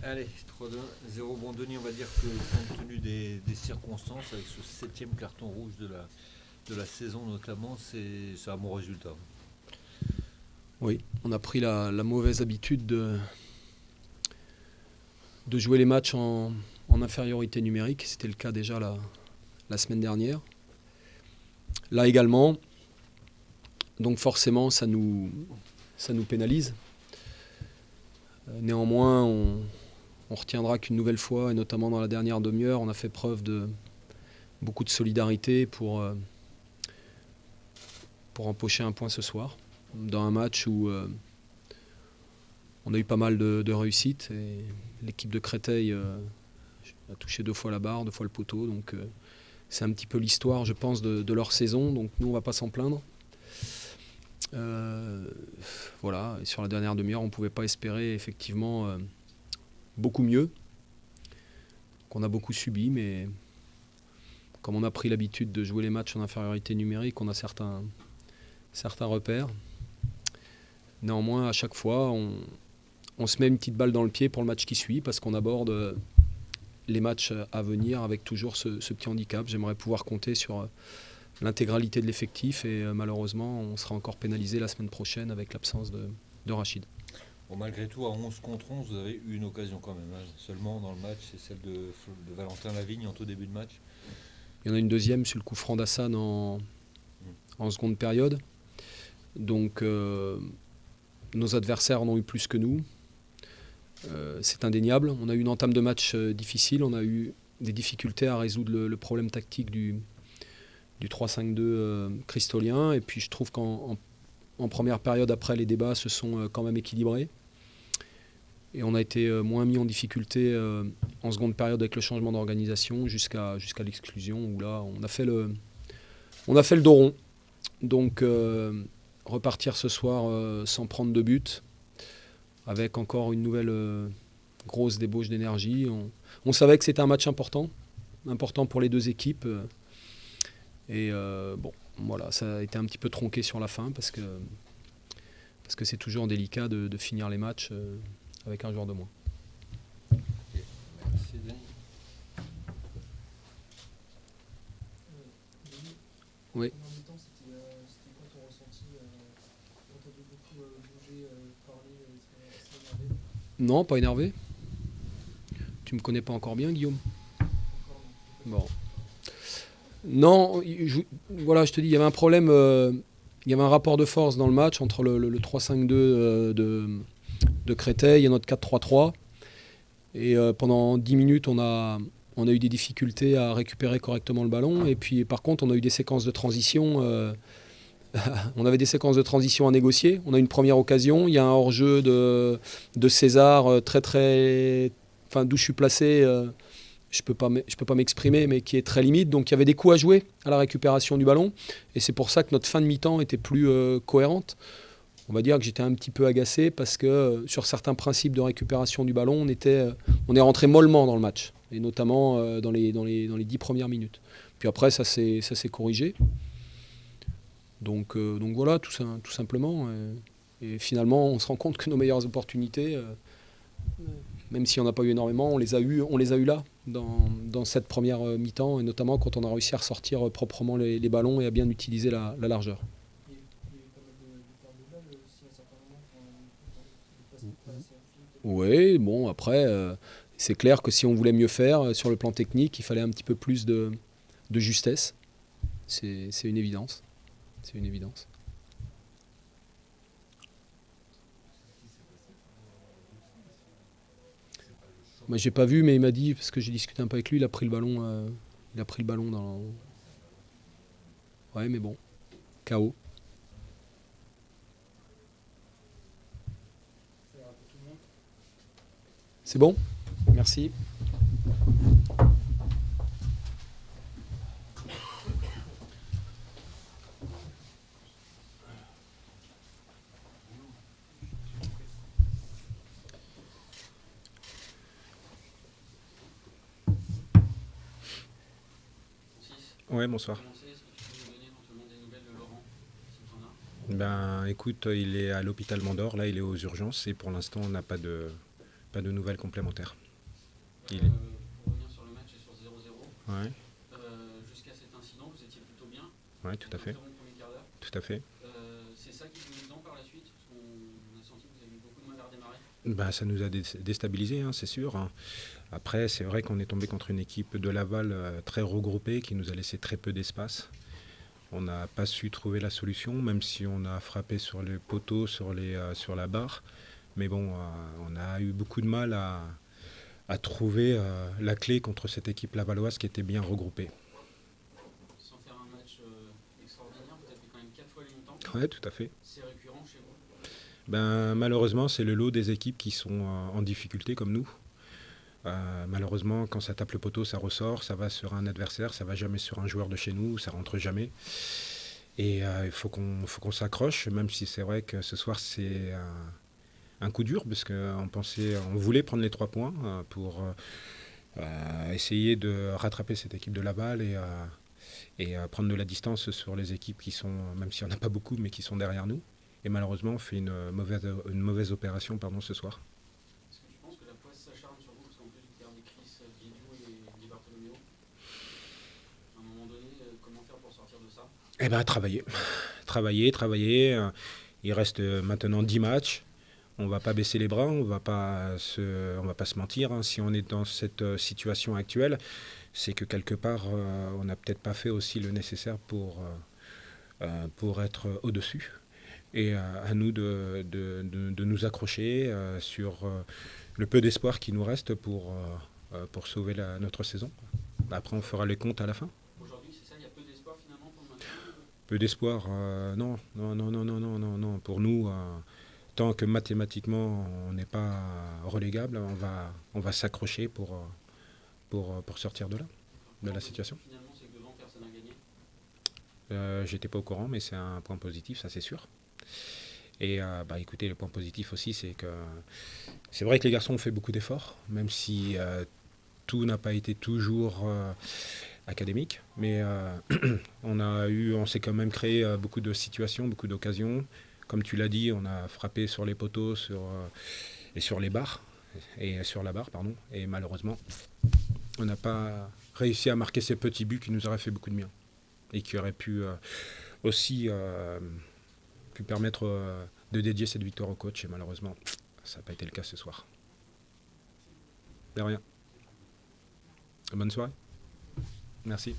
Allez, 3-2, 0. Bon, Denis, on va dire que compte tenu des circonstances, avec ce 7e carton rouge de la saison notamment, c'est un bon résultat. Oui, on a pris la mauvaise habitude de jouer les matchs en infériorité numérique. C'était le cas déjà la semaine dernière. Là également, donc forcément ça nous pénalise. Néanmoins, on retiendra qu'une nouvelle fois, et notamment dans la dernière demi-heure, on a fait preuve de beaucoup de solidarité pour empocher un point ce soir, dans un match où on a eu pas mal de réussites. Et l'équipe de Créteil a touché 2 fois la barre, 2 fois le poteau. Donc c'est un petit peu l'histoire, je pense, de leur saison. Donc nous, on ne va pas s'en plaindre. Voilà, et sur la dernière demi-heure, on ne pouvait pas espérer effectivement beaucoup mieux. Qu'on a beaucoup subi, mais comme on a pris l'habitude de jouer les matchs en infériorité numérique, on a certains repères. Néanmoins, à chaque fois, on se met une petite balle dans le pied pour le match qui suit, parce qu'on aborde les matchs à venir avec toujours ce petit handicap. J'aimerais pouvoir compter sur l'intégralité de l'effectif, et malheureusement, on sera encore pénalisé la semaine prochaine avec l'absence de Rachid. Bon, malgré tout, à 11 contre 11, vous avez eu une occasion quand même, hein, seulement dans le match, c'est celle de Valentin Lavigne en tout début de match. Il y en a une deuxième sur le coup franc d'Hassan en seconde période. Donc nos adversaires en ont eu plus que nous. C'est indéniable. On a eu une entame de match difficile. On a eu des difficultés à résoudre le problème tactique du 3-5-2 cristolien. Et puis je trouve qu'en première période, après, les débats se sont quand même équilibrés. Et on a été moins mis en difficulté en seconde période avec le changement d'organisation jusqu'à l'exclusion, où là, on a fait le dos rond. Donc repartir ce soir sans prendre de but, avec encore une nouvelle grosse débauche d'énergie. On savait que c'était un match important pour les deux équipes. Et bon, voilà, ça a été un petit peu tronqué sur la fin, parce que c'est toujours délicat de finir les matchs avec un joueur de moins. Merci Denis. Oui. Non, pas énervé. Tu me connais pas encore bien, Guillaume. Bon. Non, voilà, je te dis, il y avait un problème. Il y avait un rapport de force dans le match entre le 3-5-2 de Créteil et notre 4-3-3. Et pendant 10 minutes, on a eu des difficultés à récupérer correctement le ballon. Et puis, par contre, on a eu des séquences de transition. On avait des séquences de transition à négocier. On a une première occasion. Il y a un hors-jeu de César d'où je suis placé. Je peux pas m'exprimer, mais qui est très limite. Donc il y avait des coups à jouer à la récupération du ballon. Et c'est pour ça que notre fin de mi-temps était plus cohérente. On va dire que j'étais un petit peu agacé, parce que sur certains principes de récupération du ballon, on est rentré mollement dans le match. Et notamment dans les 10 premières minutes. Puis après, ça s'est corrigé. Donc voilà, tout simplement. Et finalement, on se rend compte que nos meilleures opportunités, même si on n'a pas eu énormément, on les a eu là, dans cette première mi-temps, et notamment quand on a réussi à ressortir proprement les ballons et à bien utiliser la largeur. Oui, bon, après, c'est clair que si on voulait mieux faire sur le plan technique, il fallait un petit peu plus de justesse. C'est une évidence. C'est une évidence. Moi, j'ai pas vu, mais il m'a dit, parce que j'ai discuté un peu avec lui, il a pris le ballon dans. Ouais, mais bon, KO. C'est bon ? Merci. Ouais, bonsoir. Ben, écoute, il est à l'hôpital Mandor, là, il est aux urgences, et pour l'instant, on n'a pas de Pas de nouvelles complémentaires. Pour revenir sur le match et sur 0-0, Ouais, jusqu'à cet incident, vous étiez plutôt bien. ouais, tout à fait. Dans le premier quart d'heure. Tout à fait. C'est ça qui vous met dedans par la suite parce qu'on a senti que vous avez eu beaucoup de mal à redémarrer. Bah, ça nous a déstabilisés, hein, c'est sûr, hein. Après, c'est vrai qu'on est tombé contre une équipe de Laval très regroupée qui nous a laissé très peu d'espace. On n'a pas su trouver la solution, même si on a frappé sur les poteaux, sur la barre. Mais bon, on a eu beaucoup de mal à trouver la clé contre cette équipe lavalloise qui était bien regroupée. Sans faire un match extraordinaire, vous avez fait quand même 4 fois les montants. Oui, tout à fait. C'est récurrent chez vous? Ben, malheureusement, c'est le lot des équipes qui sont en difficulté comme nous. Malheureusement, quand ça tape le poteau, ça ressort, ça va sur un adversaire, ça va jamais sur un joueur de chez nous, ça rentre jamais. Et il faut qu'on s'accroche, même si c'est vrai que ce soir c'est un coup dur, parce on voulait prendre les 3 points pour essayer de rattraper cette équipe de Laval et prendre de la distance sur les équipes qui sont, même s'il n'y en a pas beaucoup, mais qui sont derrière nous. Et malheureusement, on fait une mauvaise opération ce soir. Est-ce que tu penses que la poisse s'acharne sur vous parce qu'en plus vous perdez Chris Diédiou et Di Bartolomeo? À un moment donné, comment faire pour sortir de ça? Eh bien, travailler. Il reste maintenant 10 matchs. On ne va pas baisser les bras, on ne va pas se mentir, hein. Si on est dans cette situation actuelle, c'est que quelque part, on n'a peut-être pas fait aussi le nécessaire pour être au-dessus. Et à nous de nous accrocher sur le peu d'espoir qui nous reste pour sauver notre saison. Après, on fera les comptes à la fin. Aujourd'hui, c'est ça, il y a peu d'espoir finalement pour le maintien? Peu d'espoir, non. Pour nous, tant que mathématiquement on n'est pas relégable, on va s'accrocher pour sortir de là, de la situation. Finalement, c'est que devant, personne n'a gagné. J'étais pas au courant, mais c'est un point positif, ça c'est sûr. Et écoutez, le point positif aussi, c'est que c'est vrai que les garçons ont fait beaucoup d'efforts, même si tout n'a pas été toujours académique, mais on s'est quand même créé beaucoup de situations, beaucoup d'occasions. Comme tu l'as dit, on a frappé sur les poteaux et sur les barres, et sur la barre, pardon. Et malheureusement, on n'a pas réussi à marquer ces petits buts qui nous auraient fait beaucoup de bien et qui auraient pu aussi permettre de dédier cette victoire au coach. Et malheureusement, ça n'a pas été le cas ce soir. De rien. Bonne soirée. Merci.